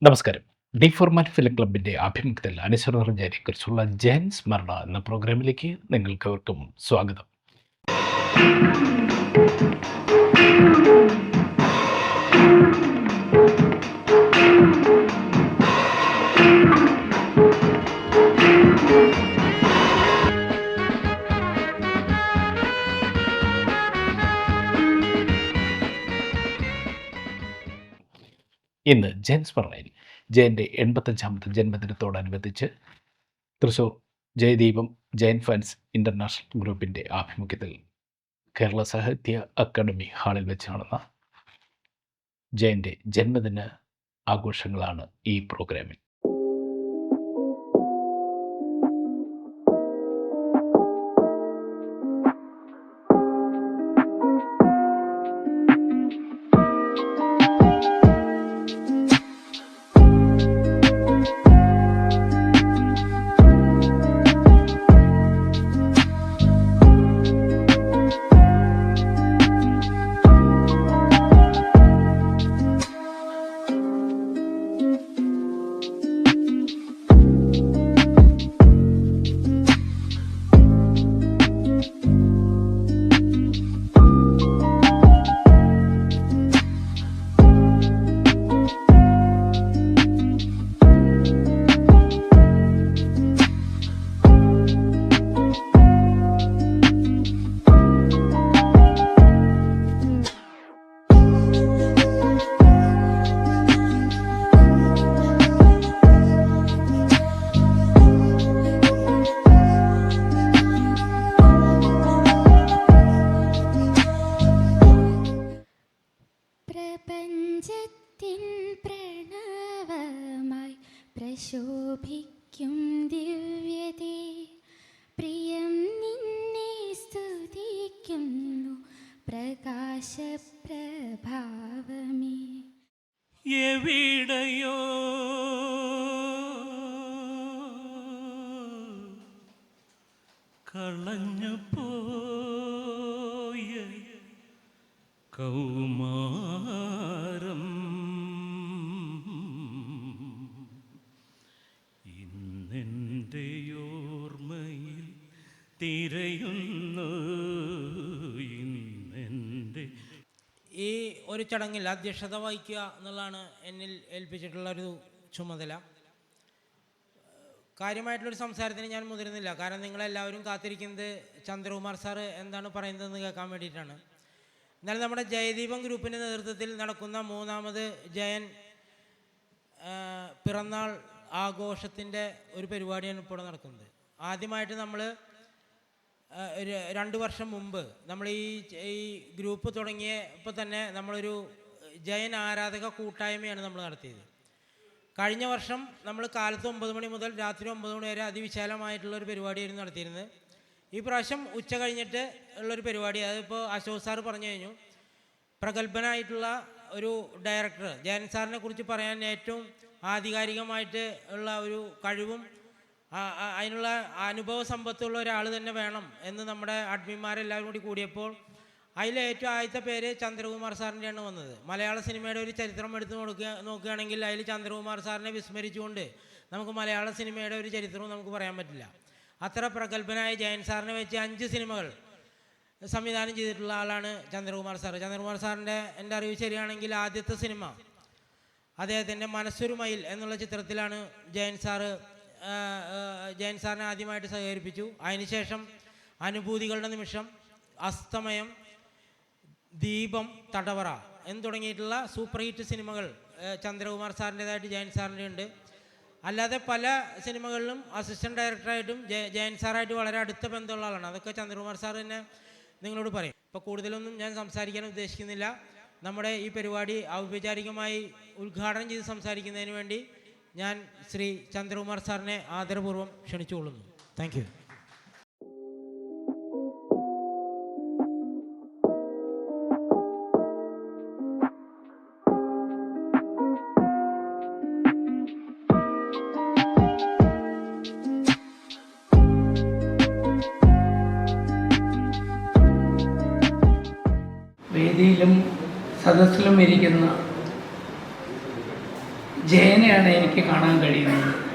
നമസ്കാരം. D format film ക്ലബിന്റെ ആഭിമുഖ്യത്തിൽ അനുസരണയെക്കുറിച്ചുള്ള ജയൻ സ്മരണ എന്ന പ്രോഗ്രാമിലേക്ക് നിങ്ങൾക്കേവർക്കും സ്വാഗതം. ഇന്ന് ജയൻ സ്മരണയിൽ ജയൻ്റെ 85ാമത്തെ ജന്മദിനത്തോടനുബന്ധിച്ച് തൃശൂർ ജയദീപം ജയൻ ഫാൻസ് ഇൻ്റർനാഷണൽ ഗ്രൂപ്പിൻ്റെ ആഭിമുഖ്യത്തിൽ കേരള സാഹിത്യ അക്കാദമി ഹാളിൽ വെച്ച് നടന്ന ജയൻ്റെ ജന്മദിന ആഘോഷങ്ങളാണ് ഈ പ്രോഗ്രാമിൽ. പ്രപഞ്ചത്തിൻ പ്രണവമായി പ്രശോഭിക്കും ദിവ്യതേ, പ്രിയം നിന്നെ സ്തുതിക്കുന്നു പ്രകാശപ്രഭാവമേ. എവിടെയോ കളഞ്ഞുപോയ കൗമാരം ഇന്നെൻ്റെ ഓർമ്മയിൽ തിരയുന്നു. ഇന്നെൻ്റെ ഈ ഒരു ചടങ്ങിൽ അധ്യക്ഷത വഹിക്കുക എന്നുള്ളതാണ് എന്നിൽ ഏൽപ്പിച്ചിട്ടുള്ളൊരു ചുമതല. കാര്യമായിട്ടുള്ളൊരു സംസാരത്തിന് ഞാൻ മുതിരുന്നില്ല, കാരണം നിങ്ങളെല്ലാവരും കാത്തിരിക്കുന്നത് ചന്ദ്രകുമാർ സാറ് എന്താണ് പറയുന്നതെന്ന് കേൾക്കാൻ വേണ്ടിയിട്ടാണ്. എന്നാൽ നമ്മുടെ ജയദീപം ഗ്രൂപ്പിൻ്റെ നേതൃത്വത്തിൽ നടക്കുന്ന 3ാമത് ജയൻ പിറന്നാൾ ആഘോഷത്തിൻ്റെ ഒരു പരിപാടിയാണ് ഇപ്പോൾ നടക്കുന്നത്. ആദ്യമായിട്ട് നമ്മൾ 2 വർഷം മുമ്പ് നമ്മൾ ഈ ഗ്രൂപ്പ് തുടങ്ങിയപ്പോൾ തന്നെ നമ്മളൊരു ജയൻ ആരാധക കൂട്ടായ്മയാണ് നമ്മൾ നടത്തിയത്. കഴിഞ്ഞ വർഷം നമ്മൾ കാലത്ത് 9 മണി മുതൽ രാത്രി 9 മണി വരെ അതിവിശാലമായിട്ടുള്ളൊരു പരിപാടിയായിരുന്നു നടത്തിയിരുന്നത്. ഈ പ്രാവശ്യം ഉച്ച കഴിഞ്ഞിട്ട് ഉള്ളൊരു പരിപാടി, അതിപ്പോൾ അശോക് സാർ പറഞ്ഞു കഴിഞ്ഞു. പ്രഗത്ഭനായിട്ടുള്ള ഒരു ഡയറക്ടർ, ജയൻ സാറിനെ കുറിച്ച് പറയാൻ ഏറ്റവും ആധികാരികമായിട്ട് ഉള്ള ഒരു കഴിവും അതിനുള്ള അനുഭവ സമ്പത്തുള്ള ഒരാൾ തന്നെ വേണം എന്ന് നമ്മുടെ അഡ്മിന്മാരെല്ലാവരും കൂടി കൂടിയപ്പോൾ അതിലേറ്റവും ആദ്യത്തെ പേര് ചന്ദ്രകുമാർ സാറിൻ്റെയാണ് വന്നത്. മലയാള സിനിമയുടെ ഒരു ചരിത്രം എടുത്ത് നോക്കുകയാണെങ്കിൽ അതിൽ ചന്ദ്രകുമാർ സാറിനെ വിസ്മരിച്ചുകൊണ്ട് നമുക്ക് മലയാള സിനിമയുടെ ഒരു ചരിത്രവും നമുക്ക് പറയാൻ പറ്റില്ല. അത്ര പ്രഗത്ഭനായ ജയൻ സാറിനെ വെച്ച് 5 സിനിമകൾ സംവിധാനം ചെയ്തിട്ടുള്ള ആളാണ് ചന്ദ്രകുമാർ സാർ. ചന്ദ്രകുമാർ സാറിൻ്റെ എൻ്റെ അറിവ് ശരിയാണെങ്കിൽ ആദ്യത്തെ സിനിമ അദ്ദേഹത്തിൻ്റെ മനസ്സൊരു മയിൽ എന്നുള്ള ചിത്രത്തിലാണ് ജയൻ സാറിനെ ആദ്യമായിട്ട് സഹകരിപ്പിച്ചു. അതിനുശേഷം അനുഭൂതികളുടെ നിമിഷം, അസ്തമയം, ദീപം, തടവറ എന്ന് തുടങ്ങിയിട്ടുള്ള സൂപ്പർ ഹിറ്റ് സിനിമകൾ ചന്ദ്രകുമാർ സാറിൻ്റേതായിട്ട് ജയൻ സാറിൻ്റെ ഉണ്ട്. അല്ലാതെ പല സിനിമകളിലും അസിസ്റ്റൻറ്റ് ഡയറക്ടറായിട്ടും ജയൻ സാറായിട്ട് വളരെ അടുത്ത ബന്ധമുള്ള ആളാണ്. അതൊക്കെ ചന്ദ്രകുമാർ സാർ തന്നെ നിങ്ങളോട് പറയും. ഇപ്പോൾ കൂടുതലൊന്നും ഞാൻ സംസാരിക്കാൻ ഉദ്ദേശിക്കുന്നില്ല. നമ്മുടെ ഈ പരിപാടി ഔപചാരികമായി ഉദ്ഘാടനം ചെയ്ത് സംസാരിക്കുന്നതിന് വേണ്ടി ഞാൻ ശ്രീ ചന്ദ്രകുമാർ സാറിനെ ആദരപൂർവ്വം ക്ഷണിച്ചുകൊള്ളുന്നു. Thank you. വേദിയിലും സദസ്സിലും ഇരിക്കുന്ന ജയനെയാണ് എനിക്ക് കാണാൻ കഴിയുന്നത്.